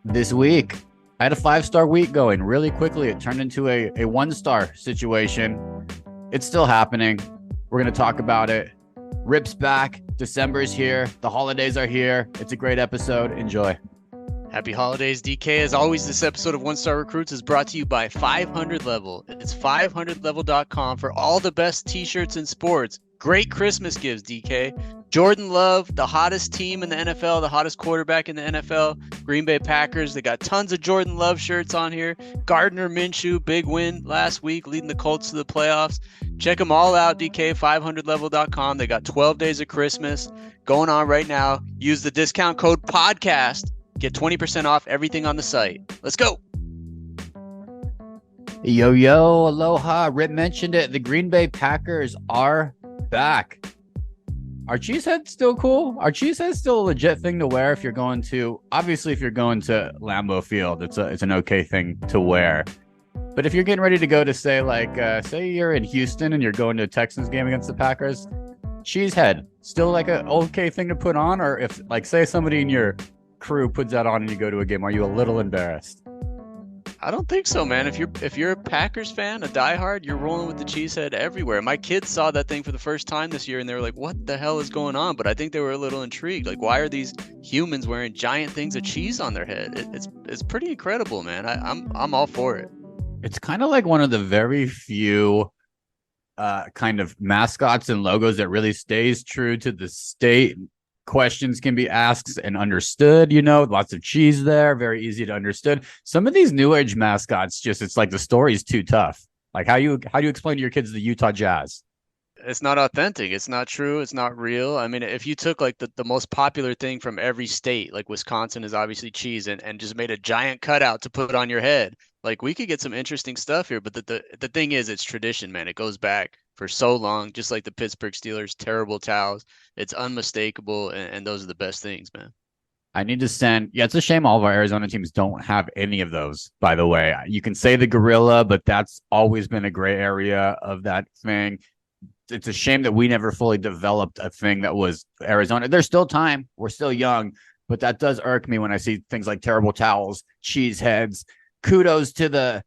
This week, I had a 5-star week going really quickly. It turned into a 1-star situation. It's still happening. We're going to talk about it. Rip's back. December's here. The holidays are here. It's a great episode. Enjoy. Happy holidays, DK. As always, this episode of One Star Recruits is brought to you by 500 Level. It's 500level.com for all the best t-shirts in sports. Great Christmas gifts, DK. Jordan Love, the hottest team in the NFL, the hottest quarterback in the NFL, Green Bay Packers. They got tons of Jordan Love shirts on here. Gardner Minshew, big win last week, leading the Colts to the playoffs. Check them all out, DK, 500level.com. They got 12 days of Christmas going on right now. Use the discount code PODCAST. Get 20% off everything on the site. Let's go. Yo, yo, aloha. Rip mentioned it. The Green Bay Packers are back. Are cheeseheads still cool? Are cheeseheads still a legit thing to wear if you're going to, obviously, if you're going to Lambeau Field, it's an okay thing to wear. But if you're getting ready to go to, say you're in Houston and you're going to a Texans game against the Packers, cheesehead, still like an okay thing to put on? Or if, like, say somebody in your crew puts that on and you go to a game, are you a little embarrassed? I don't think so, man. If you're a Packers fan, a diehard, you're rolling with the cheesehead everywhere. My kids saw that thing for the first time this year and they were like, "What the hell is going on?" But I think they were a little intrigued. Like, why are these humans wearing giant things of cheese on their head? It's pretty incredible, man. I'm all for it. It's kind of like one of the very few kind of mascots and logos that really stays true to the state. Questions can be asked and understood, lots of cheese there, very easy to understand. Some of these new age mascots, it's like the story's too tough. Like how do you explain to your kids the Utah Jazz? It's not authentic. It's not true. It's not real. I mean, if you took like the most popular thing from every state, like Wisconsin is obviously cheese, and just made a giant cutout to put on your head, like we could get some interesting stuff here. But the thing is, it's tradition, man. It goes back for so long, just like the Pittsburgh Steelers, terrible towels. It's unmistakable, and those are the best things, man. I need to send. Yeah, it's a shame all of our Arizona teams don't have any of those, by the way. You can say the gorilla, but that's always been a gray area of that thing. It's a shame that we never fully developed a thing that was Arizona. There's still time. We're still young, but that does irk me when I see things like terrible towels, cheese heads. Kudos to the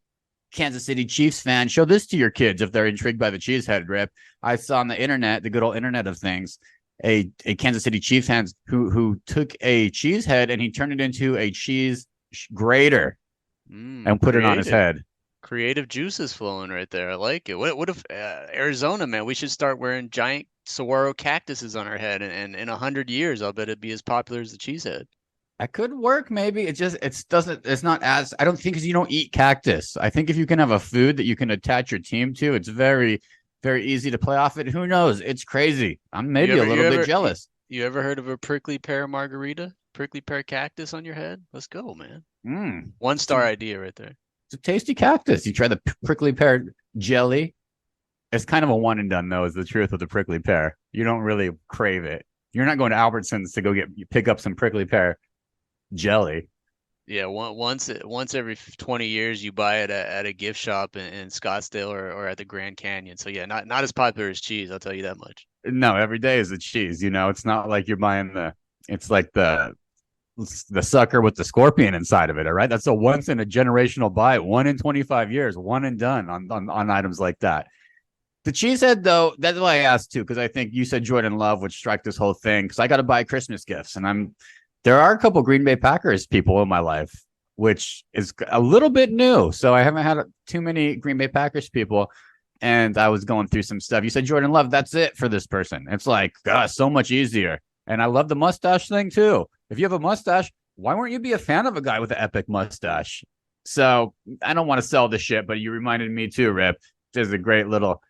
Kansas City Chiefs fan. Show this to your kids if they're intrigued by the cheese head, Rip. I saw on the internet, the good old internet of things, a Kansas City Chiefs fan who took a cheese head and he turned it into a cheese grater and put it on his head. Creative juices flowing right there. I like it. What if Arizona, man? We should start wearing giant saguaro cactuses on our head, and in 100 years, I'll bet it'd be as popular as the cheesehead. That could work, maybe. It's not as, I don't think, because you don't eat cactus. I think if you can have a food that you can attach your team to, it's very, very easy to play off it. Who knows? It's crazy. I'm maybe a little bit jealous. You ever heard of a prickly pear margarita? Prickly pear cactus on your head? Let's go, man. 1-star idea right there. It's a tasty cactus. You try the prickly pear jelly. It's kind of a one and done, though, is the truth with the prickly pear. You don't really crave it. You're not going to Albertsons to pick up some prickly pear jelly. Yeah, once every 20 years you buy it at a gift shop in Scottsdale or at the Grand Canyon. So yeah, not as popular as cheese, I'll tell you that much. No, every day is a cheese. It's not like you're buying it's like the sucker with the scorpion inside of it. All right, that's a once in a generational buy, 1 in 25 years, one and done on items like that. The cheesehead, though, that's why I asked too, because I think you said Jordan Love would strike this whole thing, because I got to buy Christmas gifts, and there are a couple Green Bay Packers people in my life, which is a little bit new. So I haven't had too many Green Bay Packers people. And I was going through some stuff. You said Jordan Love, that's it for this person. It's like, gosh, so much easier. And I love the mustache thing too. If you have a mustache, why won't you be a fan of a guy with an epic mustache? So I don't want to sell this shit, but you reminded me too, Rip. This is a great little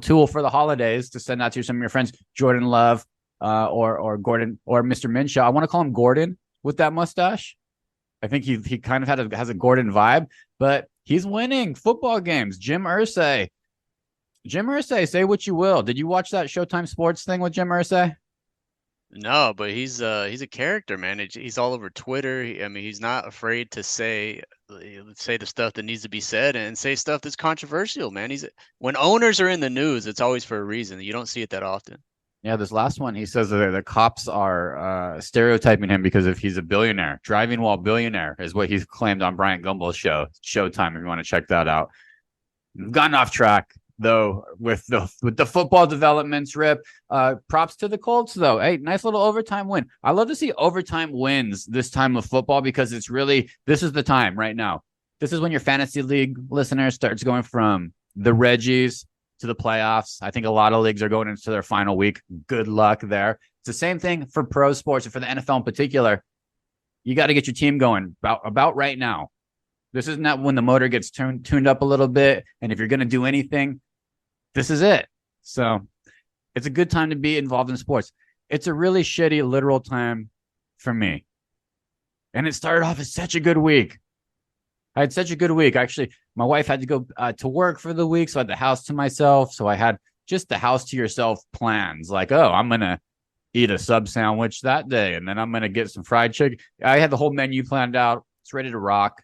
tool for the holidays to send out to some of your friends. Jordan Love, or Gordon or Mr. Minshew. I want to call him Gordon with that mustache. I think he kind of has a Gordon vibe, but he's winning football games. Jim Irsay, say what you will. Did you watch that Showtime Sports thing with Jim Irsay? No, but he's a character, man. He's all over Twitter. I mean, he's not afraid to say the stuff that needs to be said and say stuff that's controversial, man. When owners are in the news, it's always for a reason. You don't see it that often. Yeah, this last one, he says that the cops are stereotyping him because if he's a billionaire. Driving while billionaire is what he's claimed on Bryant Gumbel's show, Showtime, if you want to check that out. We've gotten off track, though, with the football developments, Rip. Props to the Colts, though. Hey, nice little overtime win. I love to see overtime wins this time of football because this is the time right now. This is when your fantasy league listeners starts going from the Reggies to the playoffs. I think a lot of leagues are going into their final week. Good luck there. It's the same thing for pro sports and for the NFL in particular. You got to get your team going about right now. This is not when the motor gets tuned up a little bit. And if you're going to do anything, this is it. So it's a good time to be involved in sports. It's a really shitty literal time for me. And it started off as such a good week. I had such a good week. Actually, my wife had to go to work for the week, so I had the house to myself. So I had just the house to yourself plans. Like, oh, I'm going to eat a sub sandwich that day, and then I'm going to get some fried chicken. I had the whole menu planned out. It's ready to rock.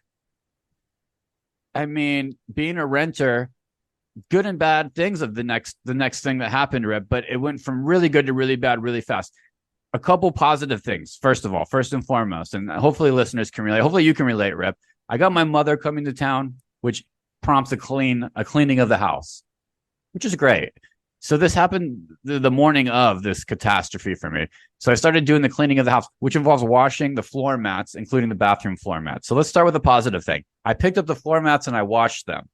I mean, being a renter, good and bad things of the next thing that happened, Rip, but it went from really good to really bad really fast. A couple positive things. First and foremost, and hopefully listeners can relate. Hopefully you can relate, Rip. I got my mother coming to town, which prompts a cleaning of the house, which is great. So this happened the morning of this catastrophe for me. So I started doing the cleaning of the house, which involves washing the floor mats, including the bathroom floor mats. So let's start with a positive thing. I picked up the floor mats and I washed them.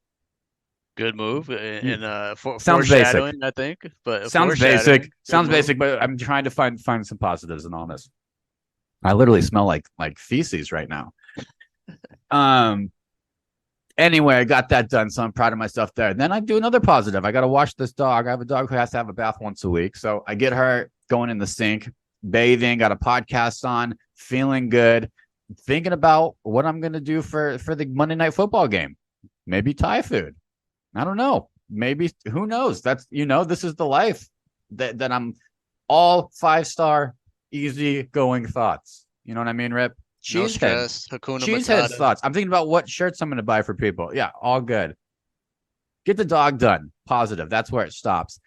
Good move. And sounds basic, I think. But sounds basic. Sounds basic, but I'm trying to find some positives in all this. I literally smell like feces right now. Anyway, I got that done, so I'm proud of myself there. Then I do another positive. I got to wash this dog. I have a dog who has to have a bath once a week. So I get her going in the sink, bathing, got a podcast on, feeling good, thinking about what I'm going to do for the Monday Night Football game. Maybe Thai food. I don't know. Maybe, who knows? That's, this is the life that I'm all 5-star, easy going thoughts. You know what I mean, Rip? Cheesehead thoughts. I'm thinking about what shirts I'm going to buy for people. Yeah, all good. Get the dog done. Positive. That's where it stops.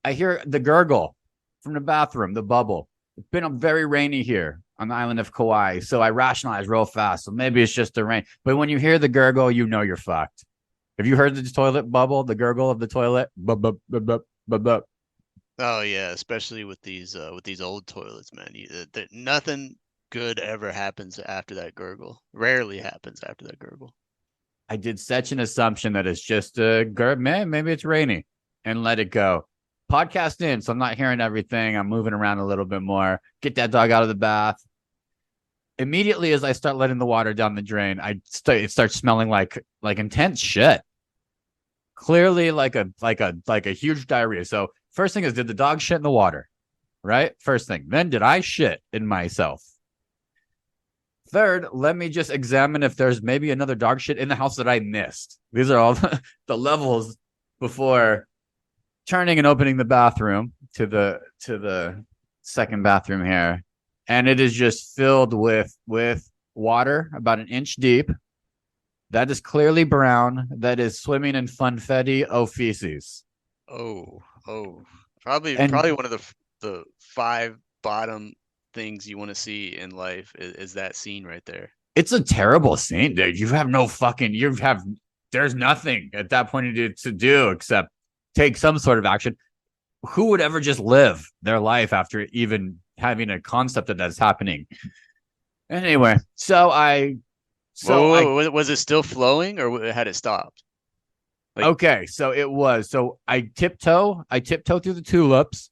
I hear the gurgle from the bathroom, the bubble. It's been very rainy here on the island of Kauai, so I rationalize real fast. So maybe it's just the rain. But when you hear the gurgle, you know you're fucked. Have you heard the toilet bubble, the gurgle of the toilet? Bub, bub, bub, bub, bub, bub. Oh yeah, especially with these old toilets, man. Nothing good ever happens after that gurgle. Rarely happens after that gurgle. I did such an assumption that it's just a man, maybe it's rainy, and let it go. Podcast in, so I'm not hearing everything. I'm moving around a little bit more. Get that dog out of the bath. Immediately as I start letting the water down the drain, it starts smelling like intense shit. Clearly like a huge diarrhea. So first thing is, did the dog shit in the water? Right? First thing. Then did I shit in myself? Third, let me just examine if there's maybe another dog shit in the house that I missed. These are all the levels before turning and opening the bathroom to the second bathroom here. And it is just filled with water about an inch deep. That is clearly brown. That is swimming in funfetti feces. Oh. Probably one of the 5 bottom things you want to see in life is that scene right there. It's a terrible scene, dude. There's nothing at that point to do except take some sort of action. Who would ever just live their life after even having a concept that's happening? Anyway, was it still flowing or had it stopped? Okay, so it was. So I tiptoe through the tulips,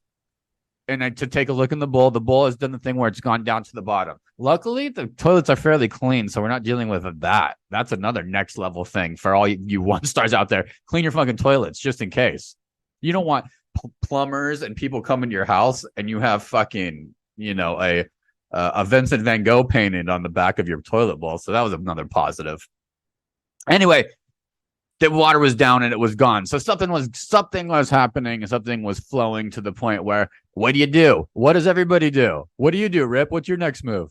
and to take a look in the bowl. The bowl has done the thing where it's gone down to the bottom. Luckily, the toilets are fairly clean, so we're not dealing with that. That's another next level thing for all you 1-stars out there. Clean your fucking toilets just in case. You don't want plumbers and people coming to your house and you have fucking, a Vincent Van Gogh painted on the back of your toilet bowl. So that was another positive. Anyway, the water was down and it was gone. So something was happening and something was flowing to the point where, what do you do? What does everybody do? What do you do, Rip? What's your next move?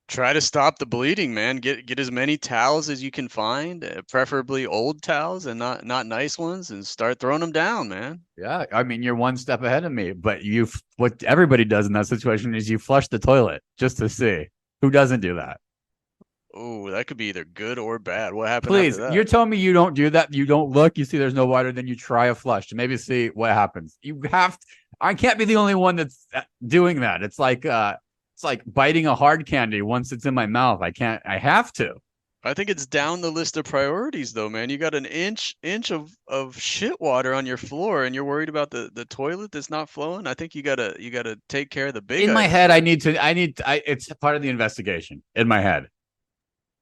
Try to stop the bleeding, man. Get as many towels as you can find, preferably old towels and not nice ones, and start throwing them down, man. Yeah, I mean, you're one step ahead of me, but what everybody does in that situation is you flush the toilet just to see who doesn't do that. Oh, that could be either good or bad. What happened after Please, you're that? telling me you don't do that. You don't look, you see there's no water, then you try a flush to maybe see what happens. You have to, I can't be the only one that's doing that. It's like biting a hard candy once it's in my mouth. I have to. I think it's down the list of priorities though, man. You got an inch of shit water on your floor and you're worried about the toilet that's not flowing. I think you gotta take care of the big In my items head, first. it's part of the investigation in my head.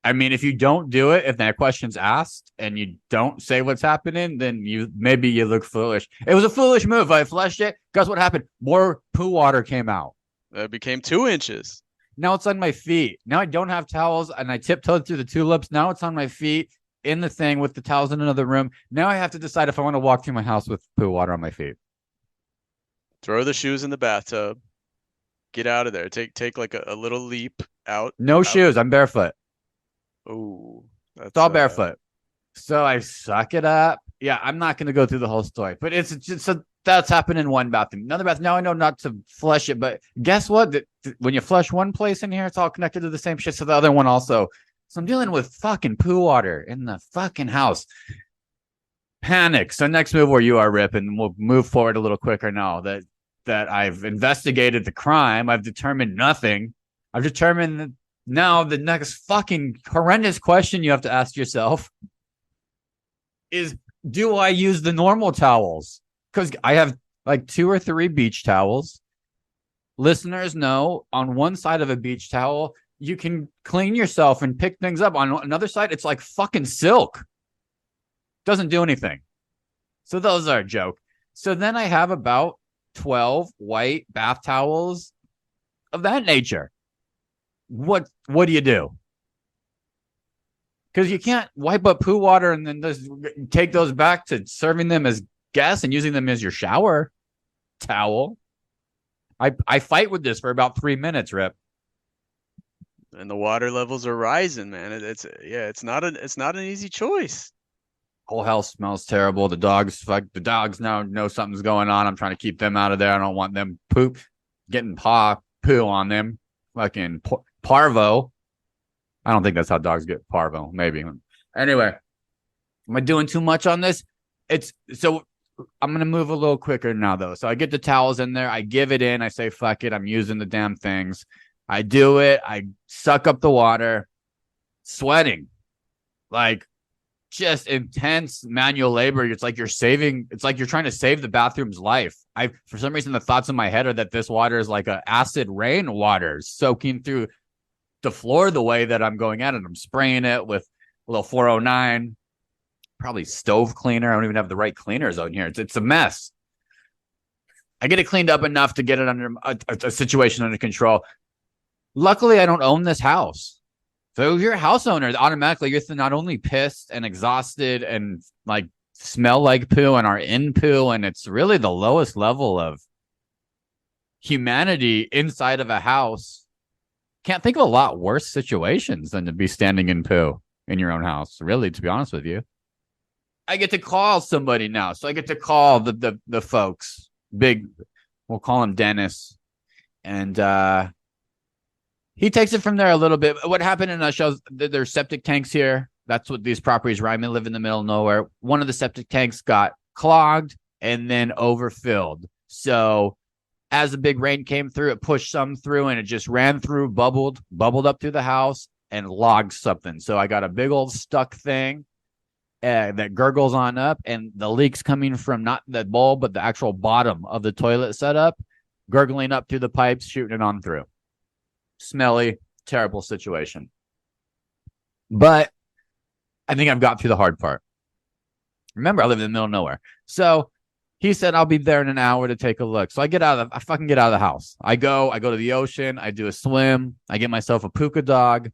I mean, if you don't do it, if that question's asked and you don't say what's happening, then maybe you look foolish. It was a foolish move. I flushed it. Guess what happened? More poo water came out. That became 2 inches. Now it's on my feet. Now I don't have towels and I tiptoed through the tulips. Now it's on my feet in the thing with the towels in another room. Now I have to decide if I want to walk through my house with poo water on my feet. Throw the shoes in the bathtub. Get out of there. Take like a little leap out. No Out. shoes. I'm barefoot. Oh, It's that's all barefoot. So I suck it up. Yeah, I'm not going to go through the whole story, but it's just so that's happened in one bathroom. Another bathroom. Now I know not to flush it, but guess what? When you flush one place in here, it's all connected to the same shit. So the other one also. So I'm dealing with fucking poo water in the fucking house. Panic. So next move where you are, Rip, and we'll move forward a little quicker now that I've investigated the crime. I've determined nothing. I've determined that now the next fucking horrendous question you have to ask yourself is, do I use the normal towels? Because I have like 2 or 3 beach towels. Listeners know on one side of a beach towel, you can clean yourself and pick things up. On another side, it's like fucking silk. Doesn't do anything. So those are a joke. So then I have about 12 white bath towels of that nature. What do you do? Because you can't wipe up poo water and then just take those back to serving them as guests and using them as your shower towel. I fight with this for about 3 minutes, Rip. and the water levels are rising, man. It's not an easy choice. Whole house smells terrible. The dogs now know something's going on. I'm trying to keep them out of there. I don't want them getting poo on them. Fucking parvo. I don't think that's how dogs get parvo. Maybe. Anyway, am I doing too much on this? So I'm gonna move a little quicker now though. So I get the towels in there. I give it in. I say fuck it. I'm using the damn things. I do it. I suck up the water, sweating, like just intense manual labor. It's like you're trying to save the bathroom's life. For some reason, the thoughts in my head are that this water is like a acid rain water soaking through the floor the way that I'm going at it. I'm spraying it with a little 409, probably stove cleaner. I don't even have the right cleaners out here. It's a mess. I get it cleaned up enough to get it under a situation under control. Luckily, I don't own this house. So if you're a house owner, automatically you're not only pissed and exhausted and like smell like poo and are in poo, and it's really the lowest level of humanity inside of a house. Can't think of a lot worse situations than to be standing in poo in your own house, really, to be honest with you. I get to call somebody now. So I get to call the folks. We'll call him Dennis. And he takes it from there a little bit. What happened in a show, there's septic tanks here. That's what these properties where I live in the middle of nowhere. One of the septic tanks got clogged and then overfilled. So as the big rain came through, it pushed some through and it just ran through, bubbled up through the house and logged something. So I got a big old stuck thing that gurgles on up, and the leaks coming from not the bowl, but the actual bottom of the toilet setup, gurgling up through the pipes, shooting it on through. Smelly, terrible situation. But I think I've got through the hard part. Remember, I live in the middle of nowhere. So he said, I'll be there in an hour to take a look. So I fucking get out of the house. I go to the ocean. I do a swim. I get myself a puka dog.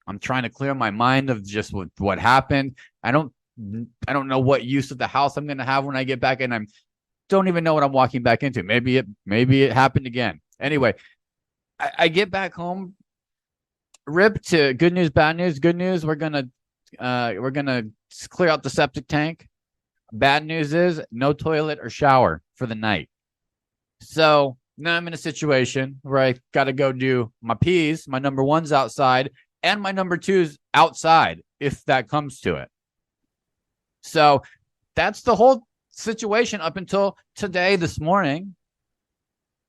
I'm trying to clear my mind of just what happened. I don't know what use of the house I'm going to have when I get back, and I don't even know what I'm walking back into. Maybe it happened again. Anyway, I get back home Rip to good news, bad news. Good news, we're gonna clear out the septic tank. Bad news is no toilet or shower for the night. So now I'm in a situation where I got to go do my peas. My number one's outside, and my number two's outside if that comes to it. So that's the whole situation up until today, this morning.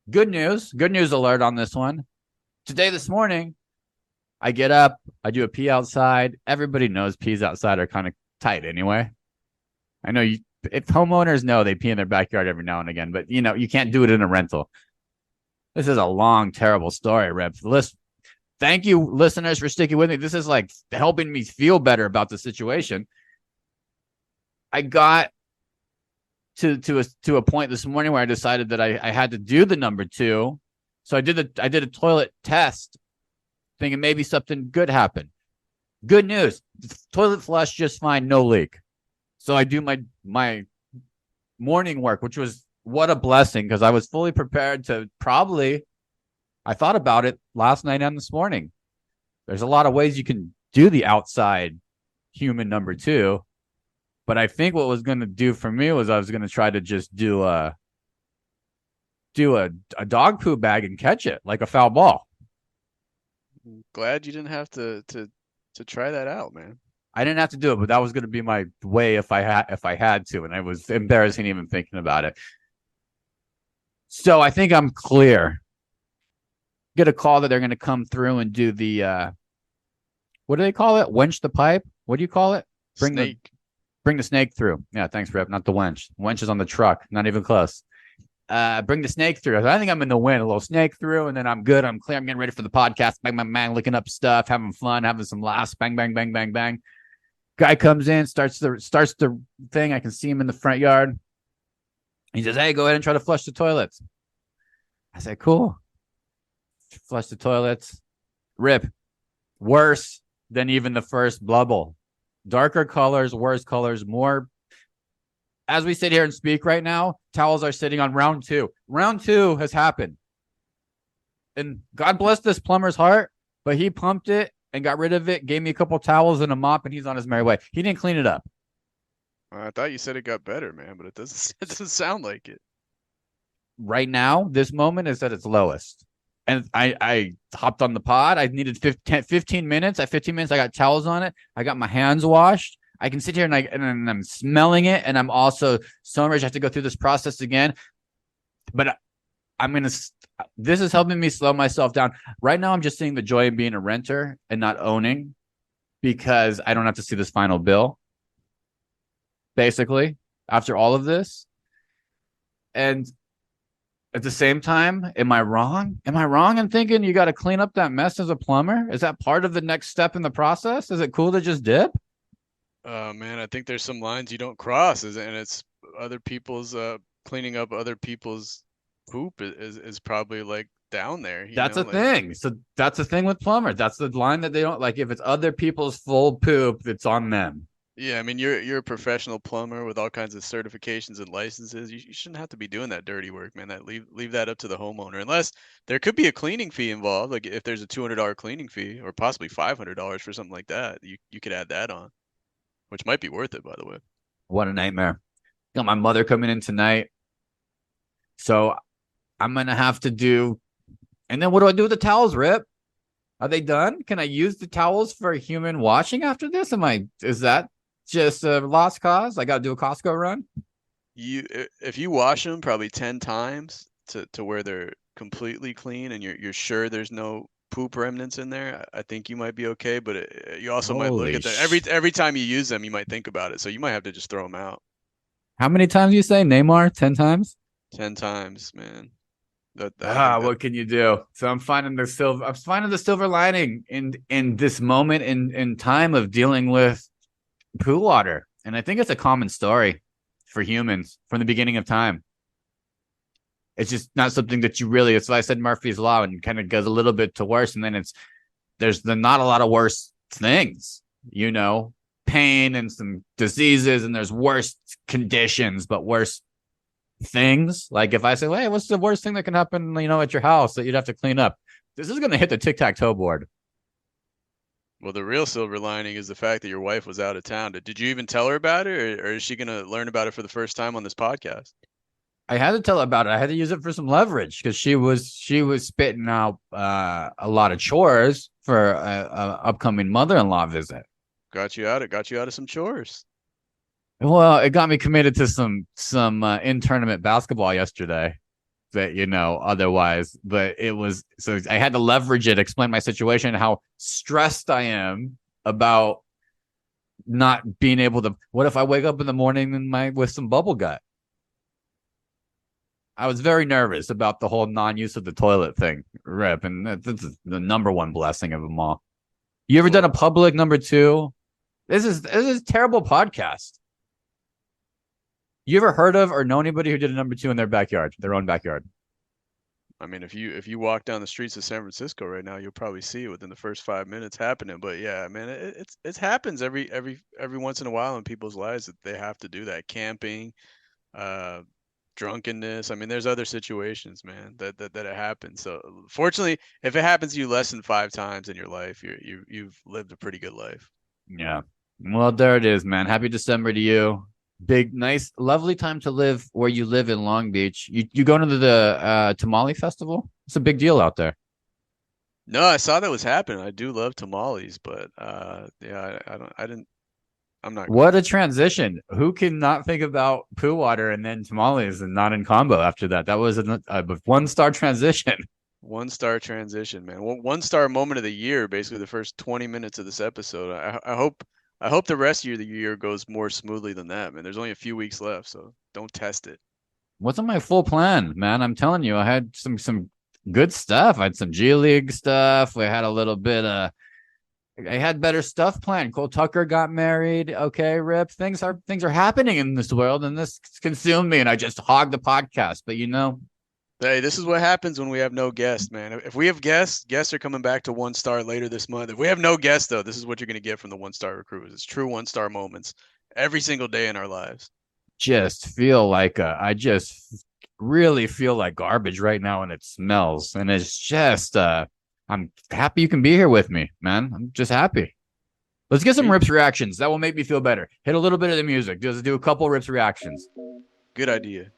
Good news alert on this one. Today, this morning, I get up, I do a pee outside. Everybody knows pees outside are kind of tight anyway. I know if homeowners know they pee in their backyard every now and again, but you can't do it in a rental. This is a long, terrible story, Rip. Thank you, listeners, for sticking with me. This is like helping me feel better about the situation. I got to a point this morning where I decided that I had to do the number two. So I did a toilet test, thinking maybe something good happened. Good news, the toilet flushed just fine, no leak. So I do my morning work, which was what a blessing, because I was fully prepared to I thought about it last night and this morning. There's a lot of ways you can do the outside human number two. But I think what was going to do for me was I was going to try to just do a dog poo bag and catch it like a foul ball. Glad you didn't have to try that out, man. I didn't have to do it, but that was going to be my way if I had to, and I was embarrassing even thinking about it. So I think I'm clear. Get a call that they're going to come through and do the what do they call it? Wench the pipe? What do you call it? Bring the snake through. Yeah, thanks, Rip. Not the wench. Wench is on the truck. Not even close. Bring the snake through. I think I'm in the win. A little snake through, and then I'm good. I'm clear. I'm getting ready for the podcast. Bang, bang, bang. Looking up stuff, having fun, having some laughs. Bang, bang, bang, bang, bang. Guy comes in, starts the thing. I can see him in the front yard. He says, "Hey, go ahead and try to flush the toilets." I said, "Cool." Flush the toilets. Rip. Worse than even the first bubble. Darker colors, worse colors, more. As we sit here and speak right now, towels are sitting on round two. Round two has happened. And God bless this plumber's heart, but he pumped it and got rid of it, gave me a couple towels and a mop, and he's on his merry way. He didn't clean it up. I thought you said it got better, man, but it doesn't sound like it. Right now, this moment is at its lowest. And I hopped on the pod. I needed 15 minutes. At 15 minutes, I got towels on it. I got my hands washed. I can sit here and I'm smelling it. And I'm also so enraged I have to go through this process again. But this is helping me slow myself down. Right now, I'm just seeing the joy of being a renter and not owning, because I don't have to see this final bill, basically, after all of this. And at the same time, am I wrong? Am I wrong in thinking you got to clean up that mess as a plumber? Is that part of the next step in the process? Is it cool to just dip? Man, I think there's some lines you don't cross, and it's other people's cleaning up other people's poop is probably like down there. That's a thing. So that's the thing with plumbers. That's the line that they don't like. If it's other people's full poop, it's on them. Yeah, I mean, you're a professional plumber with all kinds of certifications and licenses. You shouldn't have to be doing that dirty work, man. Leave that up to the homeowner, unless there could be a cleaning fee involved. Like if there's a $200 cleaning fee, or possibly $500 for something like that, you could add that on, which might be worth it, by the way. What a nightmare. Got my mother coming in tonight, so I'm gonna have to do. And then what do I do with the towels, Rip? Are they done? Can I use the towels for human washing after this? Is that just a lost cause? I got to do a Costco run. If you wash them probably 10 times to where they're completely clean and you're sure there's no poop remnants in there, I think you might be okay. But you also might look at them every time you use them. You might think about it, so you might have to just throw them out. How many times you say, Neymar? 10 times? 10 times, man. What can you do? So I'm finding the silver lining in this moment in time of dealing with poo water. And I think it's a common story for humans from the beginning of time. It's just not something that you really, it's like I said, Murphy's Law, and kind of goes a little bit to worse. And then there's not a lot of worse things, pain and some diseases, and there's worse conditions, but worse things. Like if I say, hey, what's the worst thing that can happen, at your house that you'd have to clean up? This is going to hit the tic-tac-toe board. Well, the real silver lining is the fact that your wife was out of town. Did you even tell her about it, or is she going to learn about it for the first time on this podcast? I had to tell her about it. I had to use it for some leverage because she was spitting out a lot of chores for a upcoming mother-in-law visit. Got you out. It got you out of some chores. Well, it got me committed to some in-tournament basketball yesterday that otherwise, but it was so I had to leverage it, explain my situation, how stressed I am about not being able to. What if I wake up in the morning with some bubble gut? I was very nervous about the whole non-use of the toilet thing, Rip, and this is the number one blessing of them all. You ever done a public number two? This is a terrible podcast. You ever heard of or know anybody who did a number two in their backyard, their own backyard? I mean, if you walk down the streets of San Francisco right now, you'll probably see it within the first 5 minutes happening. But yeah, man, it happens every once in a while in people's lives that they have to do that. Camping, uh, drunkenness. I mean, there's other situations, man, that it happens. So fortunately, if it happens to you less than 5 times in your life, you've lived a pretty good life. Yeah. Well, there it is, man. Happy December to you. Big, nice, lovely time to live where you live in Long Beach. You going to the Tamale Festival? It's a big deal out there. No, I saw that was happening. I do love tamales, but yeah, I didn't. I'm not What a transition. Who can not think about poo water and then tamales and not in combo after that? That was a one-star transition. 1 star transition, man. 1 star moment of the year, basically the first 20 minutes of this episode. I hope the rest of the year goes more smoothly than that, man. There's only a few weeks left, so don't test it. Wasn't my full plan, man. I'm telling you, I had some good stuff. I had some G League stuff. We had a little bit of I had better stuff planned. Cole Tucker got married. Okay, Rip. Things are happening in this world, and this consumed me, and I just hogged the podcast. But Hey, this is what happens when we have no guests, man. If we have guests are coming back to 1 star later this month. If we have no guests, though, this is what you're going to get from the 1 star recruiters. It's true 1 star moments every single day in our lives. I just really feel like garbage right now, and it smells, and it's just I'm happy you can be here with me, man. I'm just happy. Let's get some Rips reactions. That will make me feel better. Hit a little bit of the music. Just do a couple Rips reactions. Good idea.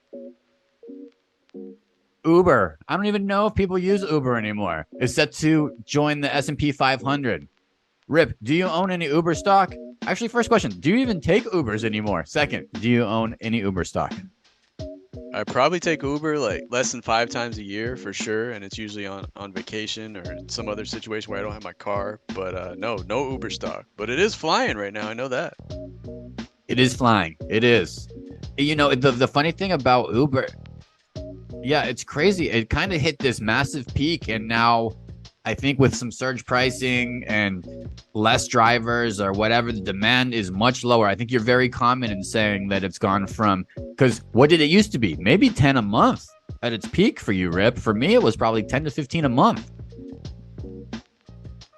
Uber. I don't even know if people use Uber anymore. It's set to join the S&P 500. Rip, do you own any Uber stock? Actually, first question, do you even take Ubers anymore? Second, do you own any Uber stock? I probably take Uber like less than 5 times a year for sure, and it's usually on vacation or some other situation where I don't have my car. But no Uber stock. But it is flying right now. I know that. It is flying. It is. The funny thing about Uber, yeah, it's crazy. It kind of hit this massive peak, and now I think with some surge pricing and less drivers or whatever, the demand is much lower. I think you're very common in saying that it's gone from, because what did it used to be? Maybe 10 a month at its peak for you, Rip. For me, it was probably 10 to 15 a month.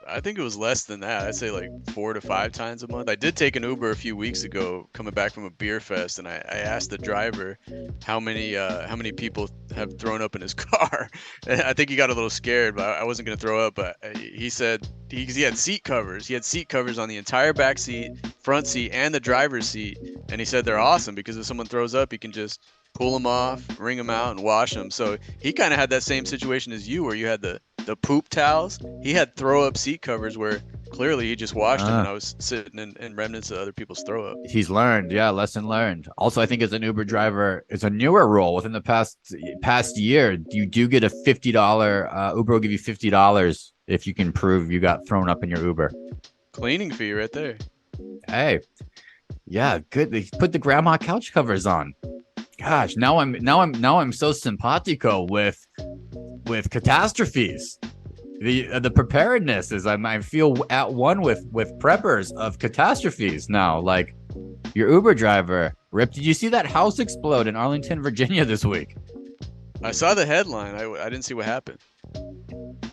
I think it was less than that. I'd say like 4 to 5 times a month. I did take an Uber a few weeks ago coming back from a beer fest, and I asked the driver how many people have thrown up in his car. And I think he got a little scared, but I wasn't going to throw up. But he said he had seat covers. He had seat covers on the entire back seat, front seat, and the driver's seat. And he said they're awesome because if someone throws up, you can just pull them off, wring them out, and wash them. So he kind of had that same situation as you, where you had the poop towels. He had throw up seat covers where clearly he just washed them, and I was sitting in remnants of other people's throw up. He's learned. Yeah, lesson learned. Also, I think as an Uber driver, it's a newer rule within the past year. You do get a $50 Uber will give you $50 if you can prove you got thrown up in your Uber. Cleaning fee right there. Hey, yeah, good. They put the grandma couch covers on. Gosh, now I'm so simpatico with catastrophes. The preparedness is I feel at one with preppers of catastrophes now. Like your Uber driver, Rip, did you see that house explode in Arlington, Virginia this week? I saw the headline. I didn't see what happened.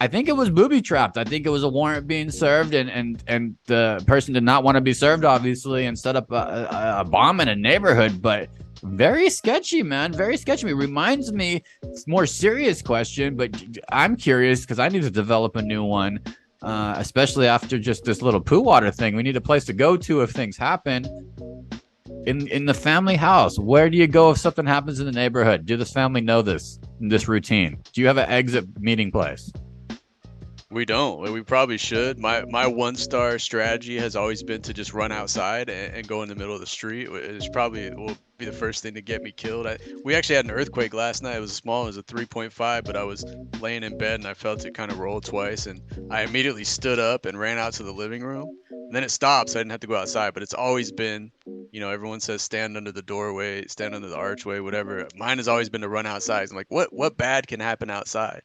I think it was booby trapped. I think it was a warrant being served, and the person did not want to be served, obviously, and set up a bomb in a neighborhood. But very sketchy, man. Very sketchy. It reminds me, it's a more serious question, but I'm curious because I need to develop a new one. especially after just this little poo water thing. We need a place to go to if things happen. In the family house, where do you go if something happens in the neighborhood? Do the family know this routine? Do you have an exit meeting place? We don't. We probably should. My 1-star strategy has always been to just run outside and go in the middle of the street. It's probably will be the first thing to get me killed. We actually had an earthquake last night. It was small. It was a 3.5, but I was laying in bed and I felt it kind of roll twice, and I immediately stood up and ran out to the living room. And then it stopped, so I didn't have to go outside. But it's always been, everyone says stand under the doorway, stand under the archway, whatever. Mine has always been to run outside. I'm like, what bad can happen outside?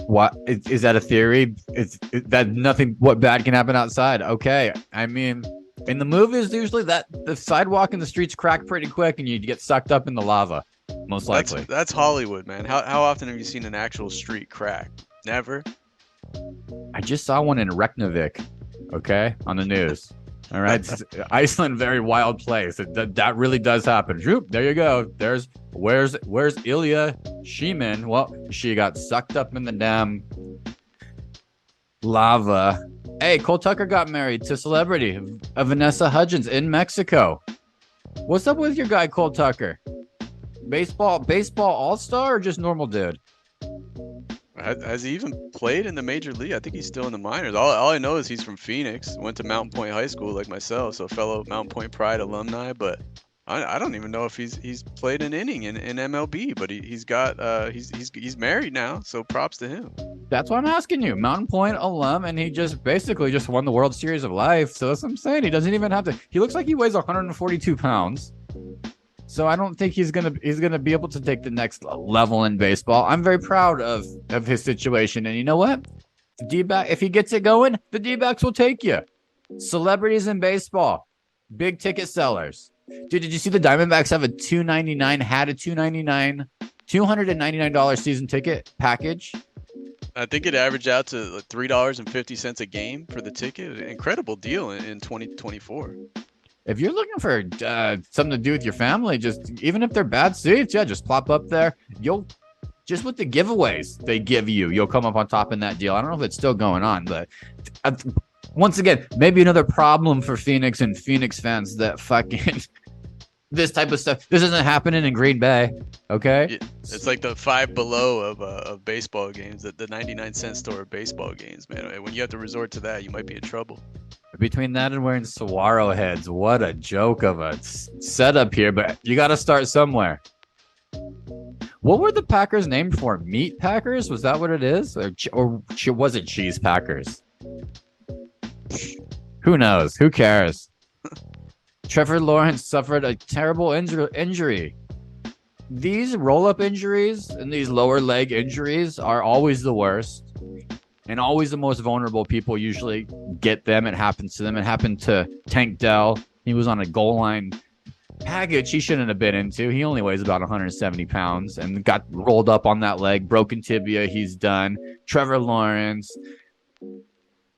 What is that a theory? Is that nothing? What bad can happen outside? Okay, I mean, in the movies, usually that the sidewalk and the streets crack pretty quick, and you get sucked up in the lava. Most likely. That's Hollywood, man. How often have you seen an actual street crack? Never. I just saw one in Reykjavik. Okay, on the news. All right, Iceland, very wild place. That really does happen. Droop, there you go. Where's Ilya Sheeman? Well, she got sucked up in the damn lava. Hey, Cole Tucker got married to celebrity Vanessa Hudgens in Mexico. What's up with your guy Cole Tucker? Baseball all-star or just normal dude? Has he even played in the major league? I think he's still in the minors. All I know is he's from Phoenix, went to Mountain Point High School like myself, so fellow Mountain Point Pride alumni. But I don't even know if he's played an inning in MLB. But he's married now, so props to him. That's why I'm asking you. Mountain Point alum, and he just basically just won the World Series of Life. So that's what I'm saying. He doesn't even have to. He looks like he weighs 142 pounds. So I don't think he's gonna be able to take the next level in baseball. I'm very proud of his situation, and you know what? The D-back, if he gets it going, the D-backs will take you. Celebrities in baseball, big ticket sellers. Dude, did you see the Diamondbacks have a $299 season ticket package? I think it averaged out to like $3.50 a game for the ticket. Incredible deal in 2024. If you're looking for something to do with your family, just even if they're bad seats, yeah, just plop up there. You'll just with the giveaways they give you, you'll come up on top in that deal. I don't know if it's still going on, but once again, maybe another problem for Phoenix and Phoenix fans that fucking this type of stuff. This isn't happening in Green Bay, okay? It's like the Five Below of baseball games, the 99-cent store of baseball games, man. When you have to resort to that, you might be in trouble. Between that and wearing saguaro heads, what a joke of a setup here, but you got to start somewhere. What were the Packers named for? Meat Packers? Was that what it is? Or was it Cheese Packers? Who knows? Who cares? Trevor Lawrence suffered a terrible injury. These roll-up injuries and these lower leg injuries are always the worst. And always the most vulnerable people usually get them. It happens to them. It happened to Tank Dell. He was on a goal line package he shouldn't have been into. He only weighs about 170 pounds and got rolled up on that leg. Broken tibia. He's done. Trevor Lawrence.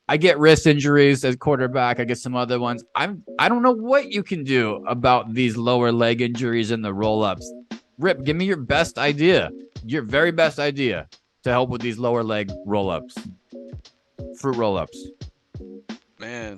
I get wrist injuries as quarterback. I get some other ones. I don't know what you can do about these lower leg injuries and the roll-ups. Rip, give me your best idea. Your very best idea to help with these lower leg roll-ups. Fruit roll-ups. Man,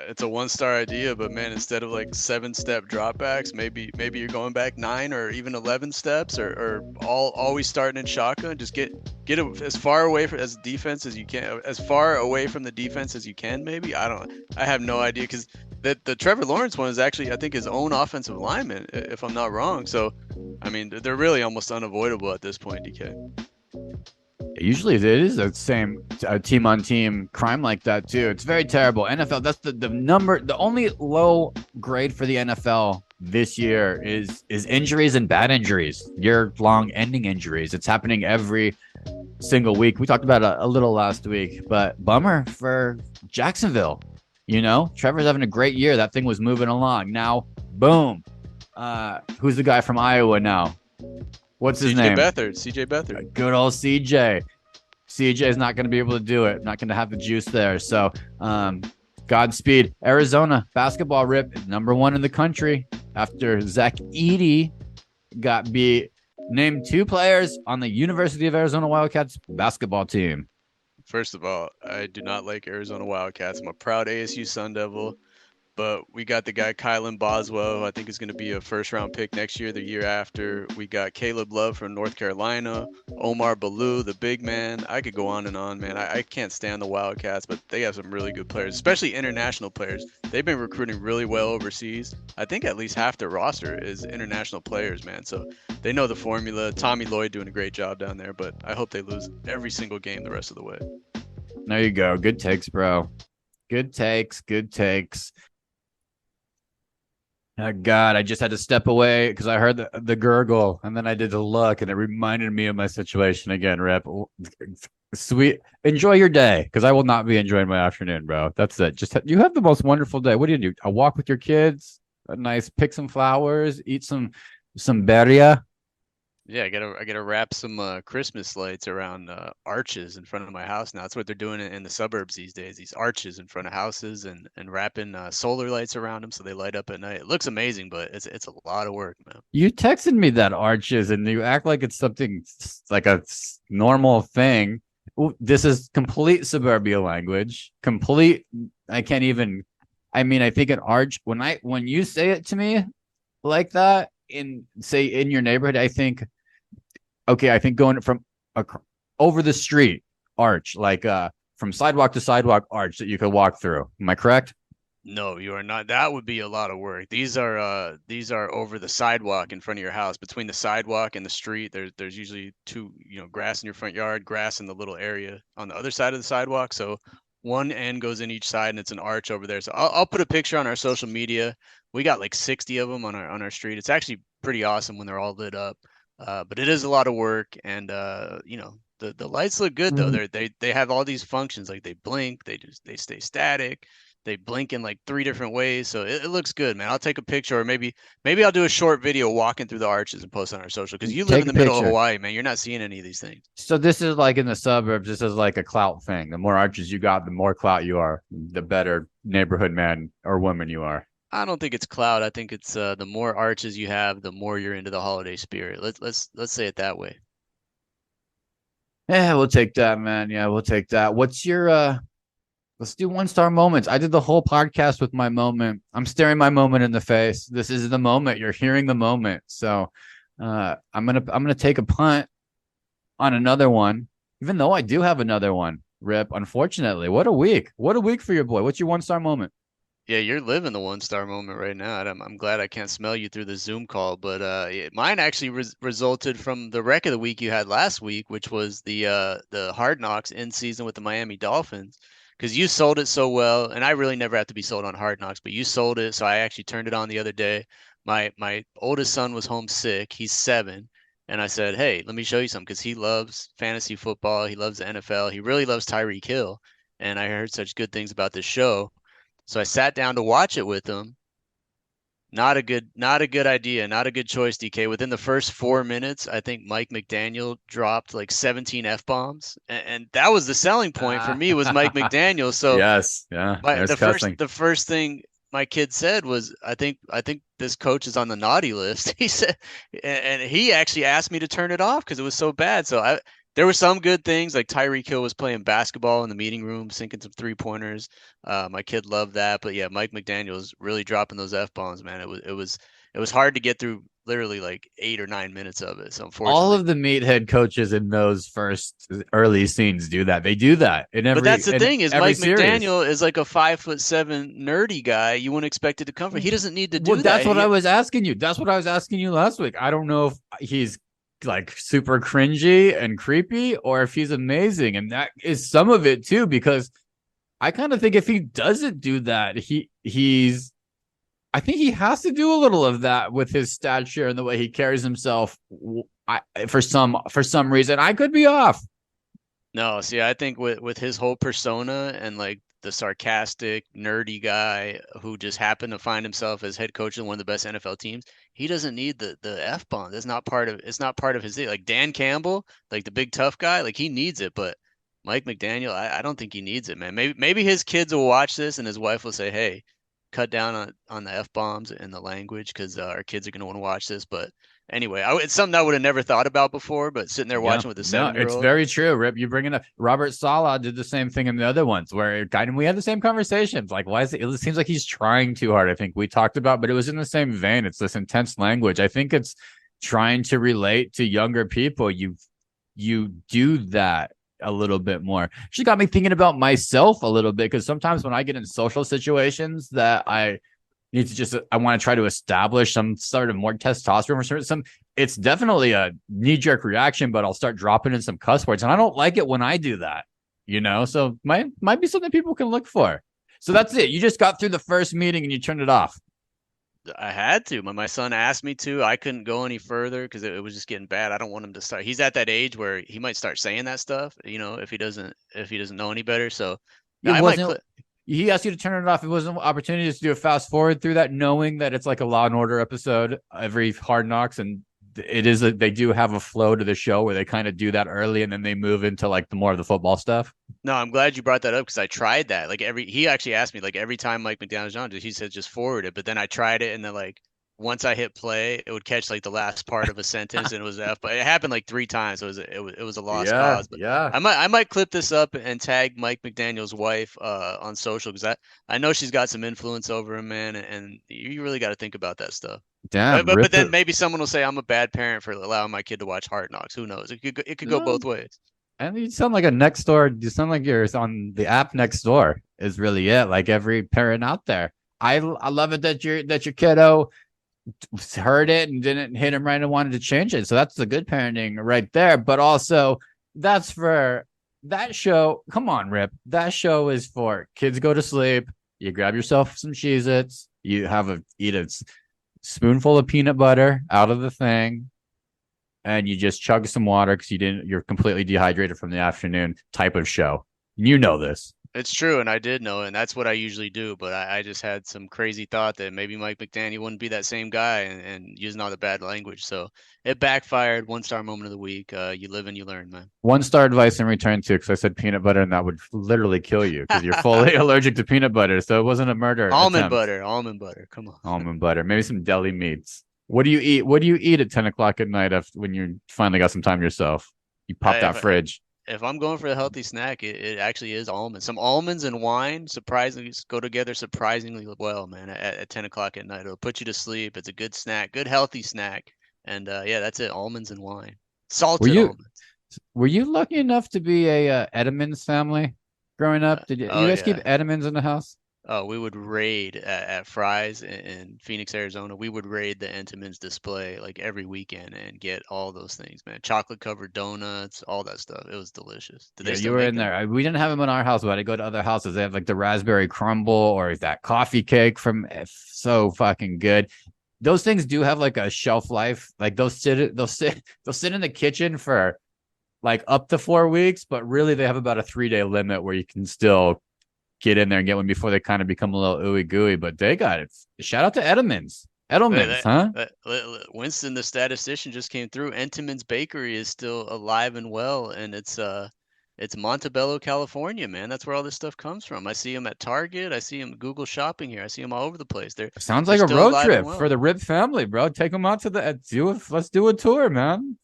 it's a 1-star idea, but man, instead of like 7-step dropbacks, maybe you're going back 9 or even 11 steps, or always starting in shotgun. Just get it as far away from as defense as you can, as far away from the defense as you can. Maybe I have no idea, because the Trevor Lawrence one is actually, I think, his own offensive lineman, if I'm not wrong. So, I mean, they're really almost unavoidable at this point, DK. Usually it is the same team-on-team crime like that too. It's very terrible. NFL, that's the only low grade for the NFL this year is injuries and bad injuries, year-long ending injuries. It's happening every single week. We talked about it a little last week, but bummer for Jacksonville. Trevor's having a great year. That thing was moving along. Now, boom. Who's the guy from Iowa now? What's his name? CJ Beathard. Good old CJ. CJ is not going to be able to do it. Not going to have the juice there. So, Godspeed. Arizona basketball, Rip, #1 in the country after Zach Edey got named 2 players on the University of Arizona Wildcats basketball team. First of all, I do not like Arizona Wildcats. I'm a proud ASU Sun Devil. But we got the guy Kylan Boswell, who I think is going to be a first round pick next year, the year after. We got Caleb Love from North Carolina, Omar Baloo, the big man. I could go on and on, man. I can't stand the Wildcats, but they have some really good players, especially international players. They've been recruiting really well overseas. I think at least half their roster is international players, man. So they know the formula. Tommy Lloyd doing a great job down there, but I hope they lose every single game the rest of the way. There you go. Good takes, bro. Good takes. Good takes. Oh God, I just had to step away because I heard the gurgle, and then I did the look, and it reminded me of my situation again. Rip, sweet, enjoy your day because I will not be enjoying my afternoon, bro. That's it. Just you have the most wonderful day. What do you do? A walk with your kids, a nice pick some flowers, eat some beria. Yeah, I gotta wrap some Christmas lights around arches in front of my house now. That's what they're doing in the suburbs these days. These arches in front of houses and wrapping solar lights around them so they light up at night. It looks amazing, but it's a lot of work, man. You texted me that arches, and you act like it's something like a normal thing. This is complete suburbia language. Complete. I can't even. I mean, I think an arch. When you say it to me like that in your neighborhood, I think okay. I think going from over the street arch, like from sidewalk to sidewalk arch that you could walk through. Am I correct? No, you are not. That would be a lot of work. These are over the sidewalk in front of your house. Between the sidewalk and the street, there's usually two, grass in your front yard, grass in the little area on the other side of the sidewalk. So one end goes in each side and it's an arch over there. So I'll put a picture on our social media. We got like 60 of them on our street. It's actually pretty awesome when they're all lit up. But it is a lot of work and the lights look good though. They have all these functions like they blink, they stay static, they blink in like 3 different ways, so it looks good, man. I'll take a picture, or maybe I'll do a short video walking through the arches and post on our social because you live Take in a the middle of picture. Hawaii, man. You're not seeing any of these things. So this is like in the suburbs. This is like a clout thing. The more arches you got, the more clout you are, the better neighborhood man or woman you are. I don't think it's cloud. I think it's the more arches you have, the more you're into the holiday spirit. Let's say it that way. Yeah, we'll take that, man. Yeah, we'll take that. What's your let's do 1 star moments. I did the whole podcast with my moment. I'm staring my moment in the face. This is the moment. You're hearing the moment. So I'm gonna take a punt on another one, even though I do have another one. Rip, unfortunately. What a week. What a week for your boy. What's your 1 star moment? Yeah, you're living the 1 star moment right now. And I'm glad I can't smell you through the Zoom call, but mine actually resulted from the wreck of the week you had last week, which was the Hard Knocks in season with the Miami Dolphins. Because you sold it so well, and I really never have to be sold on Hard Knocks, but you sold it, so I actually turned it on the other day. My oldest son was homesick. He's 7, and I said, "Hey, let me show you something," because he loves fantasy football. He loves the NFL. He really loves Tyreek Hill, and I heard such good things about this show. So I sat down to watch it with him. Not a good idea. Not a good choice, DK. Within the first 4 minutes, I think Mike McDaniel dropped like 17 F-bombs. And that was the selling point for me was Mike McDaniel. So Yes. Yeah. There's the first cussing. the first thing my kid said was, I think this coach is on the naughty list. He said, and he actually asked me to turn it off because it was so bad. So there were some good things like Tyreek Hill was playing basketball in the meeting room, sinking some 3-pointers. My kid loved that, but yeah, Mike McDaniel's really dropping those F-bombs, man. It was hard to get through literally like 8 or 9 minutes of it. So All unfortunately, of the meathead coaches in those first early scenes do that. They do that but that's the in thing is every Mike series. McDaniel is like a 5'7" nerdy guy. You wouldn't expect it to come from. He doesn't need to Well, do that's that. what I was asking you. That's what I was asking you last week. I don't know if he's like super cringy and creepy or if he's amazing. And that is some of it too, because I kind of think if he doesn't do that, he's I think he has to do a little of that with his stature and the way he carries himself. For some reason, I could be off. No, see, I think with his whole persona and like the sarcastic, nerdy guy who just happened to find himself as head coach of one of the best NFL teams, he doesn't need the F bomb. It's not part of his thing. Like Dan Campbell, like the big tough guy, like he needs it, but Mike McDaniel, I don't think he needs it, man. Maybe his kids will watch this and his wife will say, "Hey, cut down on the F bombs and the language because our kids are going to want to watch this." But Anyway, it's something I would have never thought about before, but sitting there Yeah, watching with a no, 7 year it's old. very true. Rip, you bring it up. Robert Sala did the same thing in the other ones where it kind of we had the same conversations. Like, why is it? It seems like he's trying too hard. I think we talked about, but it was in the same vein. It's this intense language. I think it's trying to relate to younger people. You do that a little bit more. She got me thinking about myself a little bit because sometimes when I get in social situations that I need to just I want to try to establish some sort of more testosterone or some it's definitely a knee-jerk reaction, but I'll start dropping in some cuss words. And I don't like it when I do that, you know. So might be something people can look for. So that's it. You just got through the first meeting and you turned it off. I had to. My son asked me to. I couldn't go any further because it was just getting bad. I don't want him to start. He's at that age where he might start saying that stuff, if he doesn't know any better. So It I might wasn't clip. he asked you to turn it off. It wasn't an opportunity to do a fast forward through that, knowing that it's like a Law and Order episode every Hard Knocks, and they do have a flow to the show where they kind of do that early, and then they move into like the more of the football stuff. No, I'm glad you brought that up because I tried that. Like he actually asked me like every time Mike McDaniel's on, he said just forward it. But then I tried it, and then like once I hit play, it would catch like the last part of a sentence, and it was F. But it happened like 3 times. It was a lost Yeah, cause. But yeah. I might clip this up and tag Mike McDaniel's wife on social because I know she's got some influence over him, man, and you really got to think about that stuff. But, Damn, but but rip then it. maybe someone will say I'm a bad parent for allowing my kid to watch Hard Knocks. Who knows? It could go No, both ways. and you sound like a next door. You sound like you're on the app next door. Is really it. Like every parent out there. I love it that your kiddo heard it and didn't hit him right and wanted to change it. So that's the good parenting right there. But also, that's for that show. Come on, Rip. That show is for kids go to sleep. You grab yourself some Cheez Its. You eat a spoonful of peanut butter out of the thing, and you just chug some water because you're completely dehydrated from the afternoon type of show. You know this. It's true, and I did know it, and that's what I usually do. But I just had some crazy thought that maybe Mike McDaniel wouldn't be that same guy and using all the bad language. So it backfired. 1 star moment of the week. You live and you learn, man. 1 star advice in return too, because I said peanut butter and that would literally kill you because you're fully allergic to peanut butter. So it wasn't a murder Almond attempt. butter, almond butter. Come on. Almond butter, maybe some deli meats. What do you eat? What do you eat at 10 o'clock at night after when you finally got some time yourself? You pop that If fridge. if I'm going for a healthy snack, it actually is almonds. Some almonds and wine surprisingly go together surprisingly well, man. At 10 o'clock at night, it'll put you to sleep. It's a good snack, good healthy snack, and yeah, that's it. Almonds and wine, Were salted you almonds. were you lucky enough to be a Edmonds family growing up? Did you Oh guys keep yeah. Edmonds in the house? Oh, we would raid at Fry's in Phoenix, Arizona. We would raid the Entenmann's display like every weekend and get all those things, man. Chocolate covered donuts, all that stuff. It was delicious. Do they Yeah, still you were make in them? there. We didn't have them in our house, but I go to other houses. They have like the raspberry crumble or that coffee cake from so fucking good. Those things do have like a shelf life. Like they'll sit in the kitchen for like up to 4 weeks, but really they have about a 3 day limit where you can still get in there and get one before they kind of become a little ooey gooey. But they got it. Shout out to Edelman's. Edelman's, huh? Winston, the statistician, just came through. Entenmann's Bakery is still alive and well, and it's Montebello, California, man. That's where all this stuff comes from. I see them at Target. I see them Google Shopping here. I see them all over the place. They're Sounds they're like a still road alive and trip for well. the Rip family, bro. Take them out to the let's do a tour, man.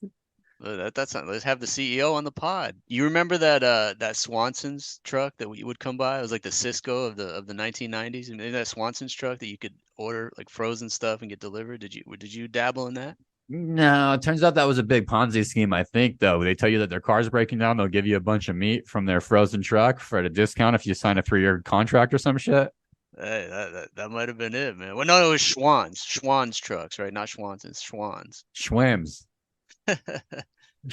That's not. Let's have the CEO on the pod. You remember that Swanson's truck that we would come by? It was like the Cisco of the 1990s, and that Swanson's truck that you could order like frozen stuff and get delivered. Did you dabble in that? No, it turns out that was a big Ponzi scheme, I think, though. They tell you that their car's breaking down, they'll give you a bunch of meat from their frozen truck for a discount if you sign a 3 year contract or some shit. Hey, that might have been it, man. Well, no, it was Schwann's trucks, right? Not Schwanson's, Schwann's. Schwims.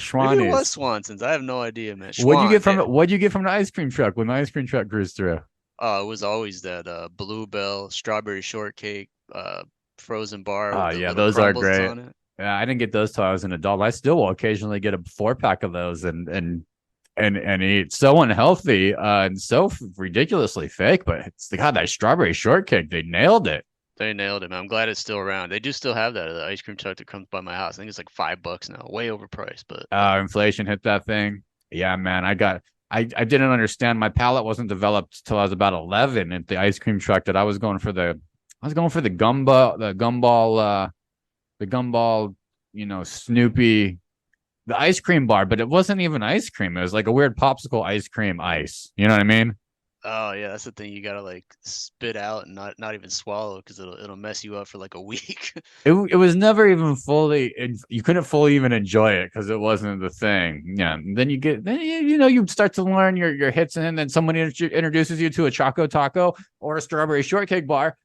Maybe it was Schwannies. Swanson's. I have no idea, man. Schwann's. What'd you get from the ice cream truck when the ice cream truck cruised through? Oh, it was always that Bluebell strawberry shortcake frozen bar Oh with the yeah, little those are crumbles great. on it. Yeah, I didn't get those till I was an adult. I still will occasionally get a 4 pack of those and eat. So unhealthy and so ridiculously fake, but it's God, that strawberry shortcake, they nailed it. They nailed it, man. I'm glad it's still around. They do still have that the ice cream truck that comes by my house. I think it's like $5 now, way overpriced, but Inflation hit that thing. Yeah, man. I didn't understand. My palate wasn't developed till I was about 11 at the ice cream truck that I was going for the gumball, the gumball Snoopy, the ice cream bar, but it wasn't even ice cream. It was like a weird popsicle ice cream ice. You know what I mean? Oh yeah, that's the thing. You gotta like spit out and not even swallow because it'll mess you up for like a week. It was never even fully. You couldn't fully even enjoy it because it wasn't the thing. Yeah. And then you start to learn your hits, and then someone introduces you to a Choco Taco or a strawberry shortcake bar.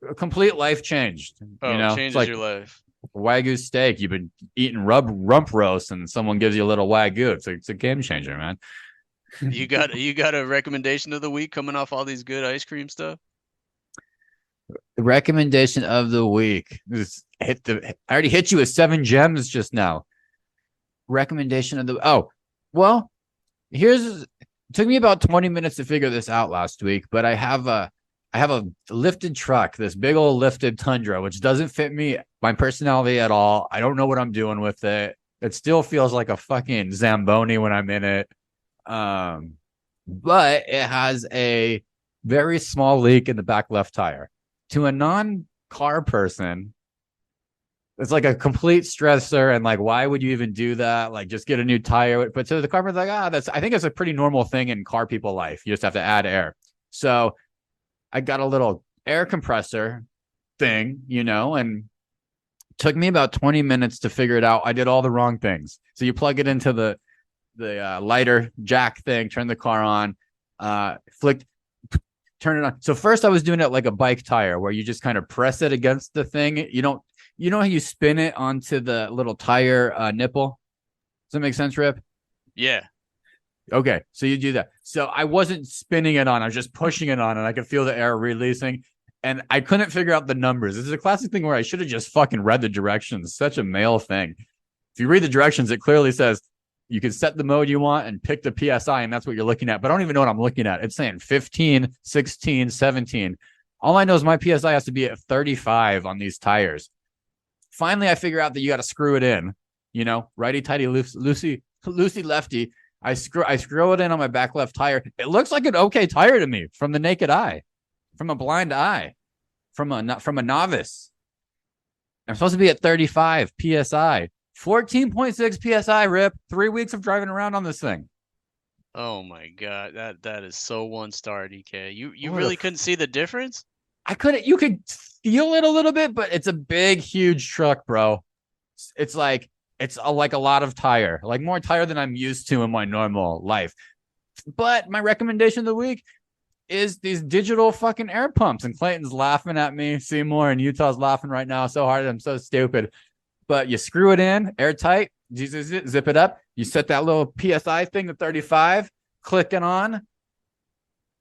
A complete life changed. Oh, It's changes like your life. Wagyu steak. You've been eating rump roast, and someone gives you a little Wagyu. It's a game changer, man. You got a recommendation of the week coming off all these good ice cream stuff? The recommendation of the week. I already hit you with 7 gems just now. Recommendation of the well, here's it took me about 20 minutes to figure this out last week, but I have a lifted truck, this big old lifted Tundra, which doesn't fit me, my personality at all. I don't know what I'm doing with it. It still feels like a fucking Zamboni when I'm in it. But it has a very small leak in the back left tire. To a non-car person, it's like a complete stressor, and like, why would you even do that? Like, just get a new tire. But to the car person's like, I think it's a pretty normal thing in car people life. You just have to add air. So I got a little air compressor thing, and took me about 20 minutes to figure it out. I did all the wrong things. So you plug it into the lighter jack thing, turn the car on, flick, turn it on. So first I was doing it like a bike tire where you just kind of press it against the thing. You know how you spin it onto the little tire nipple? Does that make sense, Rip? Yeah. Okay, so you do that. So I wasn't spinning it on, I was just pushing it on, and I could feel the air releasing. And I couldn't figure out the numbers. This is a classic thing where I should have just fucking read the directions. Such a male thing. If you read the directions, it clearly says you can set the mode you want and pick the PSI, and that's what you're looking at. But I don't even know what I'm looking at. It's saying 15, 16, 17. All I know is my PSI has to be at 35 on these tires. Finally, I figure out that you got to screw it in, righty tighty, loosey lefty. I screw it in on my back left tire. It looks like an okay tire to me from the naked eye, from a blind eye, from a novice. I'm supposed to be at 35 psi, 14.6 psi. Rip, 3 weeks of driving around on this thing. Oh my God, that is so one star, DK. You What really couldn't see the difference? I couldn't. You could feel it a little bit, but it's a big, huge truck, bro. It's like like a lot of tire, like more tire than I'm used to in my normal life. But my recommendation of the week is these digital fucking air pumps. And Clayton's laughing at me. Seymour and Utah's laughing right now so hard. I'm so stupid. But you screw it in airtight, zip it up. You set that little PSI thing to 35, click it on.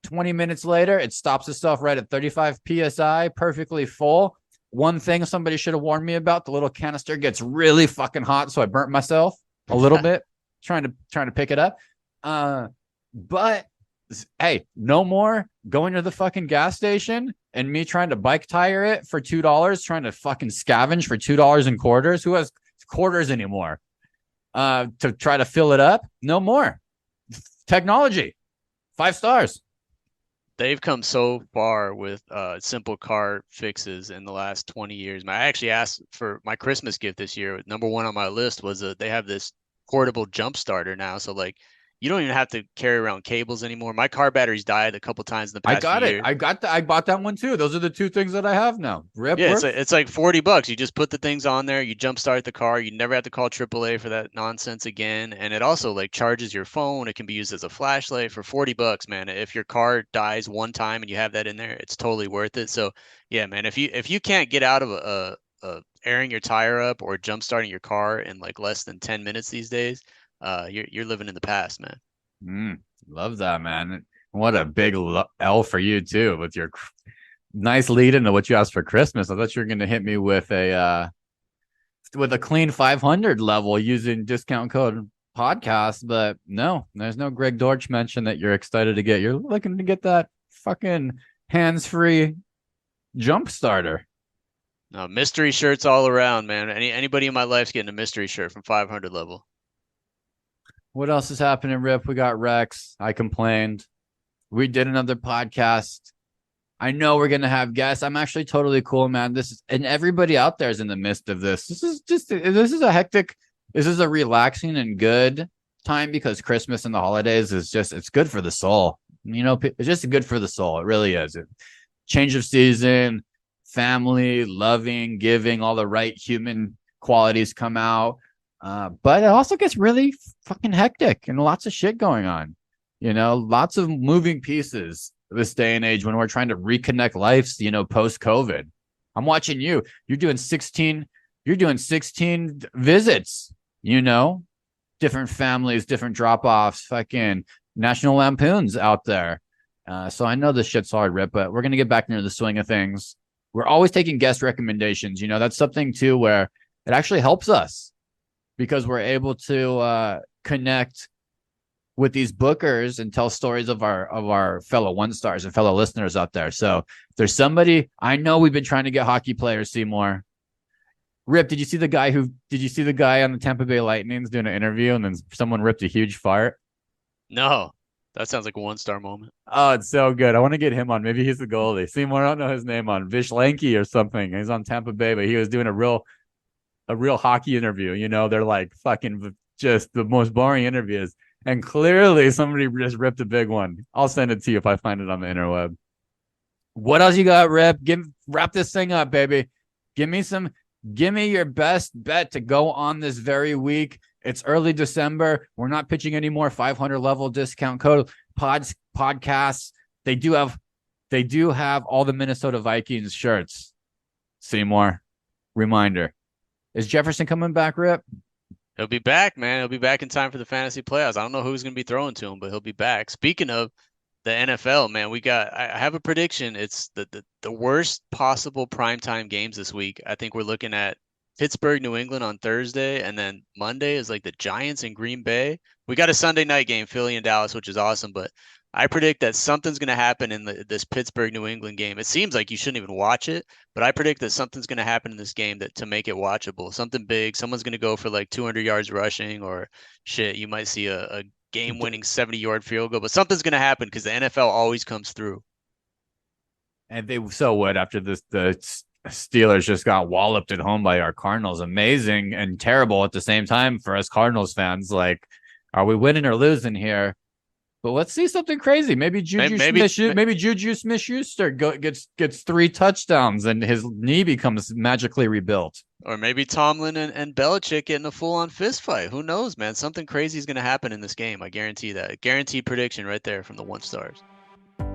20 minutes later, it stops itself right at 35 psi, perfectly full. One thing somebody should have warned me about: the little canister gets really fucking hot, so I burnt myself a little bit trying to pick it up. But hey, no more going to the fucking gas station and me trying to bike tire it for $2, trying to fucking scavenge for $2 in quarters. Who has quarters anymore? To try to fill it up? No more. Technology, 5 stars. They've come so far with simple car fixes in the last 20 years. I actually asked for my Christmas gift this year. Number one on my list was they have this portable jump starter now. So like you don't even have to carry around cables anymore. My car batteries died a couple times in the I past few got it. years. I bought that one too. Those are the 2 things that I have now. Rip, Yeah, rip. it's like $40. You just put the things on there, you jump start the car, you never have to call AAA for that nonsense again. And it also like charges your phone. It can be used as a flashlight for $40, man. If your car dies one time and you have that in there, it's totally worth it. So yeah, man, if you can't get out of a airing your tire up or jump starting your car in like less than 10 minutes these days, you're living in the past, man. Love that, man. What a big L for you too, with your nice lead into what you asked for Christmas. I thought you were going to hit me with a clean 500 level using discount code podcast, but no, there's no Greg Dortch mention that you're excited to get. You're looking to get that fucking hands-free jump starter. No, mystery shirts all around, man. Anybody in my life's getting a mystery shirt from 500 level. What else is happening, Rip? We got Rex. I complained. We did another podcast. I know we're gonna have guests. I'm actually totally cool, man. And everybody out there is in the midst of this. This is a hectic, this is a relaxing and good time because Christmas and the holidays is just it's good for the soul. It's just good for the soul. It really is. Change of season, family, loving, giving, all the right human qualities come out. But it also gets really fucking hectic and lots of shit going on. Lots of moving pieces this day and age when we're trying to reconnect lives, post COVID. I'm watching you. You're doing 16 visits, different families, different drop-offs, fucking National Lampoons out there. So I know this shit's hard, Rip, but we're going to get back into the swing of things. We're always taking guest recommendations. That's something too where it actually helps us because we're able to connect with these bookers and tell stories of our fellow one stars and fellow listeners out there. So if there's somebody, I know we've been trying to get hockey players, Seymour. Rip, did you see the guy on the Tampa Bay Lightning's doing an interview and then someone ripped a huge fart? No, that sounds like a 1-star moment. Oh, it's so good. I want to get him on. Maybe he's the goalie. Seymour, I don't know his name on Vish Lanky or something. He's on Tampa Bay, but he was doing a real hockey interview. They're like fucking just the most boring interviews. And clearly somebody just ripped a big one. I'll send it to you if I find it on the interweb. What else you got, Rip? Wrap this thing up, baby. Give me your best bet to go on this very week. It's early December. We're not pitching any more 500 level discount code podcasts. They do have all the Minnesota Vikings shirts. Seymour, reminder. Is Jefferson coming back, Rip? He'll be back, man. He'll be back in time for the fantasy playoffs. I don't know who's going to be throwing to him, but he'll be back. Speaking of the NFL, man, I have a prediction. It's the worst possible primetime games this week. I think we're looking at Pittsburgh, New England on Thursday, and then Monday is like the Giants in Green Bay. We got a Sunday night game, Philly and Dallas, which is awesome, but I predict that something's going to happen in this Pittsburgh New England game. It seems like you shouldn't even watch it, but I predict that something's going to happen in this game to make it watchable. Something big. Someone's going to go for like 200 yards rushing, or shit. You might see a game-winning 70-yard field goal, but something's going to happen because the NFL always comes through. And they so would after this. The Steelers just got walloped at home by our Cardinals. Amazing and terrible at the same time for us Cardinals fans. Like, are we winning or losing here? But let's see something crazy. Maybe Juju Smith-Schuster gets 3 touchdowns and his knee becomes magically rebuilt. Or maybe Tomlin and Belichick get in a full-on fist fight. Who knows, man? Something crazy is going to happen in this game. I guarantee that. Guaranteed prediction right there from the 1-stars.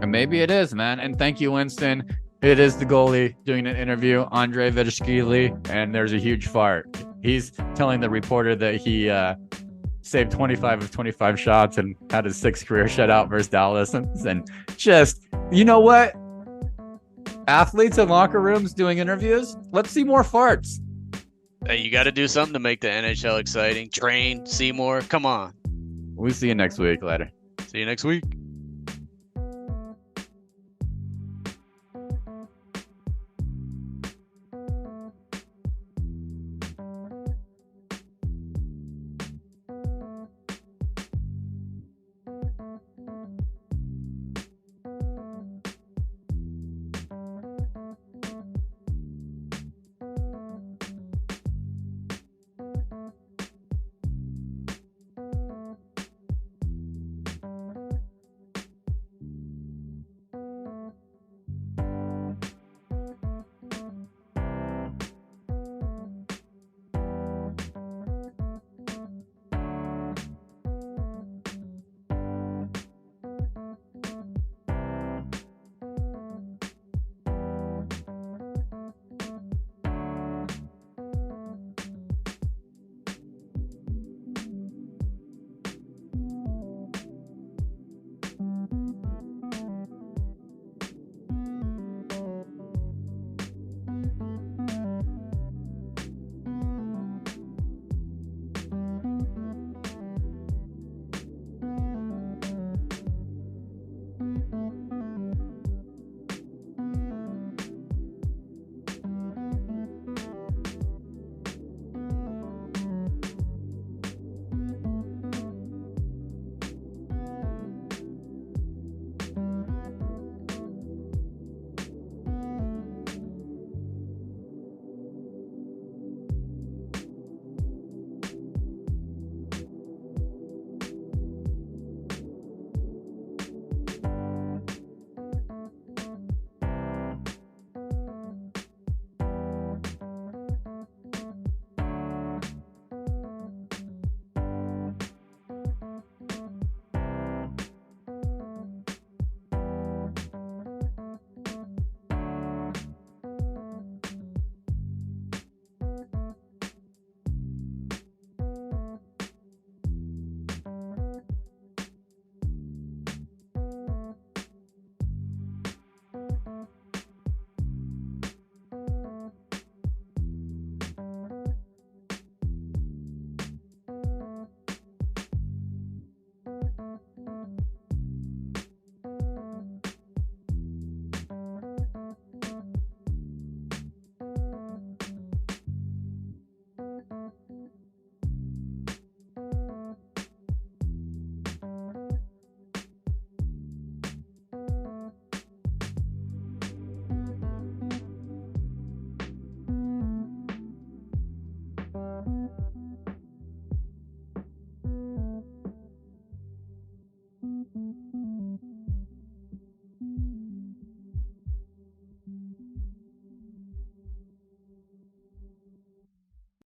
And maybe it is, man. And thank you, Winston. It is the goalie doing an interview, Andre Vedashvili, and there's a huge fart. He's telling the reporter that he saved 25 of 25 shots and had his 6th career shutout versus Dallas. And just, you know what? Athletes in locker rooms doing interviews, let's see more farts. Hey, you got to do something to make the NHL exciting. Train, Seymour, come on. We'll see you next week. Later. See you next week.